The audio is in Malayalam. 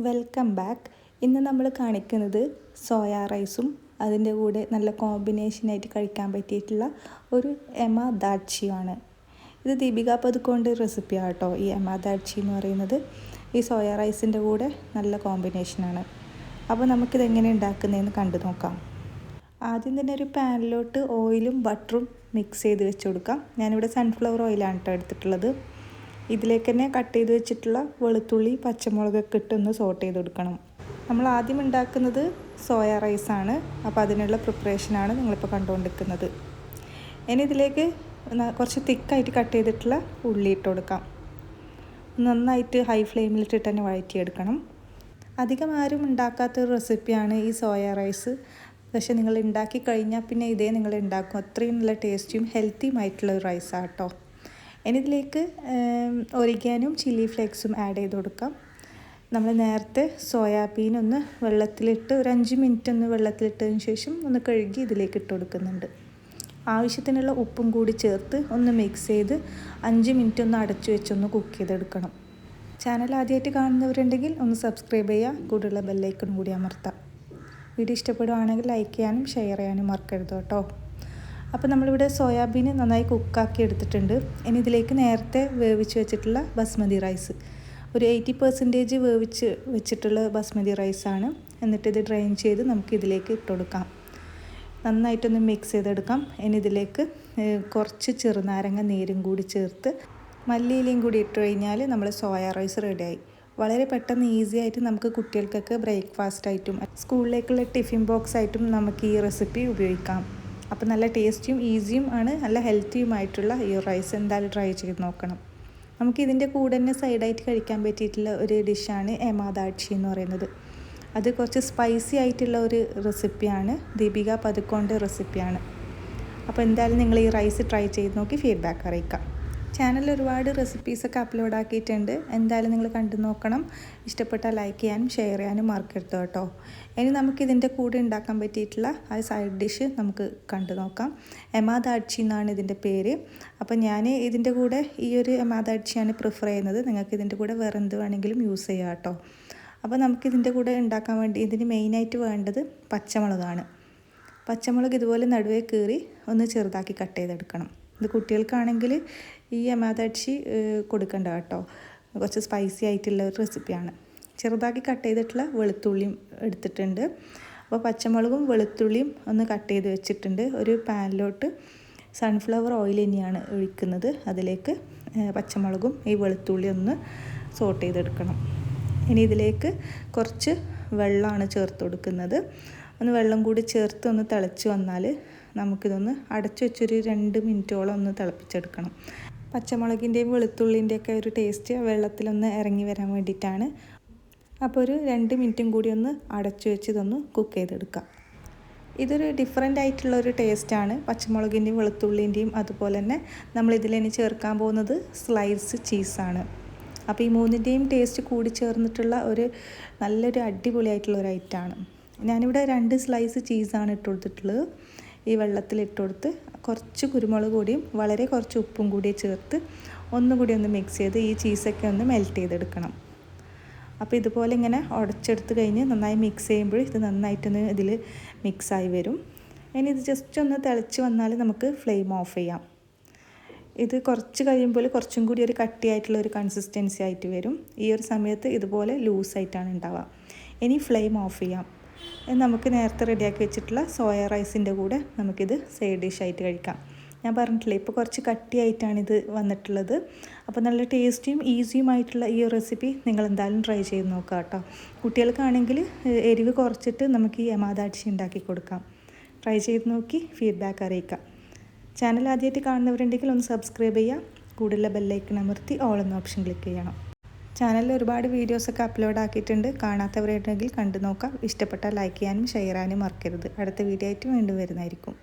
Welcome back. ഇന്ന് നമ്മൾ കാണിക്കുന്നത് സോയാ റൈസും അതിൻ്റെ കൂടെ നല്ല കോമ്പിനേഷനായിട്ട് കഴിക്കാൻ പറ്റിയിട്ടുള്ള ഒരു എമ ദാൽച്ചിയാണ്. ഇത് ദീപിക പദുക്കോണിൻ്റെ റെസിപ്പിയാണ് കേട്ടോ. ഈ എമ ദാൽച്ചി എന്ന് പറയുന്നത് ഈ സോയാ റൈസിൻ്റെ കൂടെ നല്ല കോമ്പിനേഷനാണ്. അപ്പോൾ നമുക്കിത് എങ്ങനെ ഉണ്ടാക്കുന്നതെന്ന് കണ്ടു നോക്കാം. ആദ്യം തന്നെ ഒരു പാനിലോട്ട് ഓയിലും ബട്ടറും മിക്സ് ചെയ്ത് വെച്ച് കൊടുക്കാം. ഞാനിവിടെ സൺഫ്ലവർ ഓയിലാണ് കേട്ടോ എടുത്തിട്ടുള്ളത്. ഇതിലേക്ക് തന്നെ കട്ട് ചെയ്ത് വെച്ചിട്ടുള്ള വെളുത്തുള്ളി പച്ചമുളകൊക്കെ ഇട്ടൊന്ന് സോട്ട് ചെയ്ത് കൊടുക്കണം. നമ്മൾ ആദ്യം ഉണ്ടാക്കുന്നത് സോയാ റൈസാണ്. അപ്പോൾ അതിനുള്ള പ്രിപ്പറേഷനാണ് നിങ്ങളിപ്പോൾ കണ്ടുകൊണ്ടിരിക്കുന്നത്. ഇനി ഇതിലേക്ക് കുറച്ച് തിക്കായിട്ട് കട്ട് ചെയ്തിട്ടുള്ള ഉള്ളി ഇട്ട് കൊടുക്കാം. നന്നായിട്ട് ഹൈ ഫ്ലെയിമിലിട്ടിട്ട് തന്നെ വഴറ്റിയെടുക്കണം. അധികം ആരും ഉണ്ടാക്കാത്തൊരു റെസിപ്പിയാണ് ഈ സോയാ റൈസ്. പക്ഷേ നിങ്ങൾ ഉണ്ടാക്കി കഴിഞ്ഞാൽ പിന്നെ ഇതേ നിങ്ങൾ ഉണ്ടാക്കും. അത്രയും നല്ല ടേസ്റ്റിയും ഹെൽത്തിയുമായിട്ടുള്ള ഒരു റൈസാണ് കേട്ടോ. ഇനി ഇതിലേക്ക് ഒറിഗാനും ചില്ലി ഫ്ലേക്സും ആഡ് ചെയ്ത് കൊടുക്കാം. നമ്മൾ നേരത്തെ സോയാബീൻ ഒന്ന് വെള്ളത്തിലിട്ട് ഒരു 5 മിനിറ്റ് ഒന്ന് വെള്ളത്തിലിട്ടതിന് ശേഷം ഒന്ന് കഴുകി ഇതിലേക്ക് ഇട്ട് കൊടുക്കുന്നുണ്ട്. ആവശ്യത്തിനുള്ള ഉപ്പും കൂടി ചേർത്ത് ഒന്ന് മിക്സ് ചെയ്ത് 5 മിനിറ്റ് ഒന്ന് അടച്ചു വെച്ചൊന്ന് കുക്ക് ചെയ്തെടുക്കണം. ചാനൽ ആദ്യമായിട്ട് കാണുന്നവരുണ്ടെങ്കിൽ ഒന്ന് സബ്സ്ക്രൈബ് ചെയ്യുക, കൂടെയുള്ള ബെല്ലൈക്കൺ കൂടി അമർത്താം. വീഡിയോ ഇഷ്ടപ്പെടുകയാണെങ്കിൽ ലൈക്ക് ചെയ്യാനും ഷെയർ ചെയ്യാനും മറക്കരുത് കേട്ടോ. അപ്പോൾ നമ്മളിവിടെ സോയാബീൻ നന്നായി കുക്കാക്കി എടുത്തിട്ടുണ്ട്. ഇനി ഇതിലേക്ക് നേരത്തെ വേവിച്ച് വെച്ചിട്ടുള്ള ബസ്മതി റൈസ്, ഒരു 80% വേവിച്ച് വെച്ചിട്ടുള്ള ബസ്മതി റൈസാണ്. എന്നിട്ട് ഇത് ഡ്രെയിൻ ചെയ്ത് നമുക്ക് ഇതിലേക്ക് ഇട്ട് കൊടുക്കാം. നന്നായിട്ടൊന്ന് മിക്സ് ചെയ്തെടുക്കാം. ഇനി ഇതിലേക്ക് കുറച്ച് ചെറുനാരങ്ങ നീരും കൂടി ചേർത്ത് മല്ലിയിലയും കൂടി ഇട്ട് കഴിഞ്ഞാൽ നമ്മൾ സോയാ റൈസ് റെഡിയായി. വളരെ പെട്ടെന്ന് ഈസി ആയിട്ട് നമുക്ക് കുട്ടികൾക്കൊക്കെ ബ്രേക്ക്ഫാസ്റ്റ് ആയിട്ടും സ്കൂളിലേക്കുള്ള ടിഫിൻ ബോക്സ് ആയിട്ടും നമുക്ക് ഈ റെസിപ്പി ഉപയോഗിക്കാം. അപ്പോൾ നല്ല ടേസ്റ്റിയും ഈസിയും ആണ്, നല്ല ഹെൽത്തിയുമായിട്ടുള്ള ഈ റൈസ് എന്തായാലും ട്രൈ ചെയ്ത് നോക്കണം. നമുക്ക് ഇതിൻ്റെ കൂടെ തന്നെ സൈഡായിട്ട് കഴിക്കാൻ പറ്റിയിട്ടുള്ള ഒരു ഡിഷാണ് എമ ദാൽച്ചി എന്ന് പറയുന്നത്. അത് കുറച്ച് സ്പൈസി ആയിട്ടുള്ള ഒരു റെസിപ്പിയാണ്, ദീപിക പദുക്കോണിൻ്റെ റെസിപ്പിയാണ്. അപ്പോൾ എന്തായാലും നിങ്ങൾ ഈ റൈസ് ട്രൈ ചെയ്ത് നോക്കി ഫീഡ്ബാക്ക് അറിയിക്കാം. ചാനലിൽ ഒരുപാട് റെസിപ്പീസൊക്കെ അപ്ലോഡ് ആക്കിയിട്ടുണ്ട്. എന്തായാലും നിങ്ങൾ കണ്ടു നോക്കണം. ഇഷ്ടപ്പെട്ടാൽ ലൈക്ക് ചെയ്യാനും ഷെയർ ചെയ്യാനും മറക്കരുത് കേട്ടോ. ഇനി നമുക്കിതിൻ്റെ കൂടെ ഉണ്ടാക്കാൻ പറ്റിയിട്ടുള്ള ആ സൈഡ് ഡിഷ് നമുക്ക് കണ്ടു നോക്കാം. എമ ദാൽച്ചി എന്നാണ് ഇതിൻ്റെ പേര്. അപ്പോൾ ഞാൻ ഇതിൻ്റെ കൂടെ ഈ ഒരു എമ ദാൽച്ചിയാണ് പ്രിഫർ ചെയ്യുന്നത്. നിങ്ങൾക്ക് ഇതിൻ്റെ കൂടെ വേറെ എന്ത് വേണമെങ്കിലും യൂസ് ചെയ്യാം കേട്ടോ. അപ്പോൾ നമുക്കിതിൻ്റെ കൂടെ ഉണ്ടാക്കാൻ വേണ്ടി ഇതിന് മെയിനായിട്ട് വേണ്ടത് പച്ചമുളകാണ്. പച്ചമുളക് ഇതുപോലെ നടുവേ കീറി ഒന്ന് ചെറുതാക്കി കട്ട് ചെയ്തെടുക്കണം. ഇത് കുട്ടികൾക്കാണെങ്കിൽ ഈ എമ ദാൽച്ചി കൊടുക്കണ്ട കേട്ടോ. കുറച്ച് സ്പൈസി ആയിട്ടുള്ള ഒരു റെസിപ്പിയാണ്. ചെറുതാക്കി കട്ട് ചെയ്തിട്ടുള്ള വെളുത്തുള്ളിയും എടുത്തിട്ടുണ്ട്. അപ്പോൾ പച്ചമുളകും വെളുത്തുള്ളിയും ഒന്ന് കട്ട് ചെയ്ത് വെച്ചിട്ടുണ്ട്. ഒരു പാനിലോട്ട് സൺഫ്ലവർ ഓയിൽ തന്നെയാണ് ഒഴിക്കുന്നത്. അതിലേക്ക് പച്ചമുളകും ഈ വെളുത്തുള്ളി ഒന്ന് സോട്ട് ചെയ്തെടുക്കണം. ഇനി ഇതിലേക്ക് കുറച്ച് വെള്ളമാണ് ചേർത്ത് കൊടുക്കുന്നത്. ഒന്ന് വെള്ളം കൂടി ചേർത്ത് ഒന്ന് തിളച്ച് വന്നാൽ നമുക്കിതൊന്ന് അടച്ചു വെച്ചൊരു 2 മിനിറ്റോളം ഒന്ന് തിളപ്പിച്ചെടുക്കണം. പച്ചമുളകിൻ്റെയും വെളുത്തുള്ളിൻ്റെയൊക്കെ ഒരു ടേസ്റ്റ് വെള്ളത്തിലൊന്ന് ഇറങ്ങി വരാൻ വേണ്ടിയിട്ടാണ്. അപ്പോൾ ഒരു 2 മിനിറ്റും കൂടി ഒന്ന് അടച്ചു വെച്ച് ഇതൊന്ന് കുക്ക് ചെയ്തെടുക്കാം. ഇതൊരു ഡിഫറെൻ്റ് ആയിട്ടുള്ളൊരു ടേസ്റ്റാണ് പച്ചമുളകിൻ്റെയും വെളുത്തുള്ളിൻ്റെയും. അതുപോലെ തന്നെ നമ്മളിതിലിനി ചേർക്കാൻ പോകുന്നത് സ്ലൈസ് ചീസാണ്. അപ്പോൾ ഈ മൂന്നിൻ്റെയും ടേസ്റ്റ് കൂടി ചേർന്നിട്ടുള്ള ഒരു നല്ലൊരു അടിപൊളിയായിട്ടുള്ള ഒരു ഐറ്റമാണ്. ഞാനിവിടെ 2 സ്ലൈസ് ചീസാണ് ഇട്ട് കൊടുത്തിട്ടുള്ളത്. ഈ വെള്ളത്തിൽ ഇട്ട് കൊടുത്ത് കുറച്ച് കുരുമുളക് പൊടിയും വളരെ കുറച്ച് ഉപ്പും കൂടി ചേർത്ത് ഒന്നുകൂടി ഒന്ന് മിക്സ് ചെയ്ത് ഈ ചീസൊക്കെ ഒന്ന് മെൽറ്റ് ചെയ്തെടുക്കണം. അപ്പോൾ ഇതുപോലെ ഇങ്ങനെ ഉടച്ചെടുത്ത് കഴിഞ്ഞ് നന്നായി മിക്സ് ചെയ്യുമ്പോൾ ഇത് നന്നായിട്ടൊന്ന് ഇതിൽ മിക്സായി വരും. ഇനി ഇത് ജസ്റ്റ് ഒന്ന് തിളച്ച് വന്നാൽ നമുക്ക് ഫ്ലെയിം ഓഫ് ചെയ്യാം. ഇത് കുറച്ച് കഴിയുമ്പോൾ കുറച്ചും കൂടി ഒരു കട്ടിയായിട്ടുള്ള ഒരു കൺസിസ്റ്റൻസി ആയിട്ട് വരും. ഈ ഒരു സമയത്ത് ഇതുപോലെ ലൂസായിട്ടാണ് ഉണ്ടാവുക. ഇനി ഫ്ലെയിം ഓഫ് ചെയ്യാം. നമുക്ക് നേരത്തെ റെഡിയാക്കി വെച്ചിട്ടുള്ള സോയ റൈസിൻ്റെ കൂടെ നമുക്കിത് സൈഡ് ഡിഷായിട്ട് കഴിക്കാം. ഞാൻ പറഞ്ഞിട്ടില്ലേ, ഇപ്പോൾ കുറച്ച് കട്ടിയായിട്ടാണിത് വന്നിട്ടുള്ളത്. അപ്പോൾ നല്ല ടേസ്റ്റിയും ഈസിയുമായിട്ടുള്ള ഈ റെസിപ്പി നിങ്ങൾ എന്തായാലും ട്രൈ ചെയ്ത് നോക്കുക കേട്ടോ. കുട്ടികൾക്കാണെങ്കിൽ എരിവ് കുറച്ചിട്ട് നമുക്ക് ഈ എമ ദാൽച്ചി ഉണ്ടാക്കി കൊടുക്കാം. ട്രൈ ചെയ്ത് നോക്കി ഫീഡ്ബാക്ക് അറിയിക്കാം. ചാനൽ ആദ്യമായിട്ട് കാണുന്നവരുണ്ടെങ്കിൽ ഒന്ന് സബ്സ്ക്രൈബ് ചെയ്യുക, കൂടുതൽ ബെല്ലൈക്കൺ അമർത്തി ഓൾ എന്ന ഓപ്ഷൻ ക്ലിക്ക് ചെയ്യണം. ചാനലിൽ ഒരുപാട് വീഡിയോസൊക്കെ അപ്ലോഡ് ആക്കിയിട്ടുണ്ട്. കാണാത്തവരുണ്ടെങ്കിൽ കണ്ടു നോക്കാം. ഇഷ്ടപ്പെട്ടാൽ ലൈക്ക് ചെയ്യാനും ഷെയർ ചെയ്യാനും മറക്കരുത്. അടുത്ത വീഡിയോ ആയിട്ട് വീണ്ടും വരുന്നതായിരിക്കും.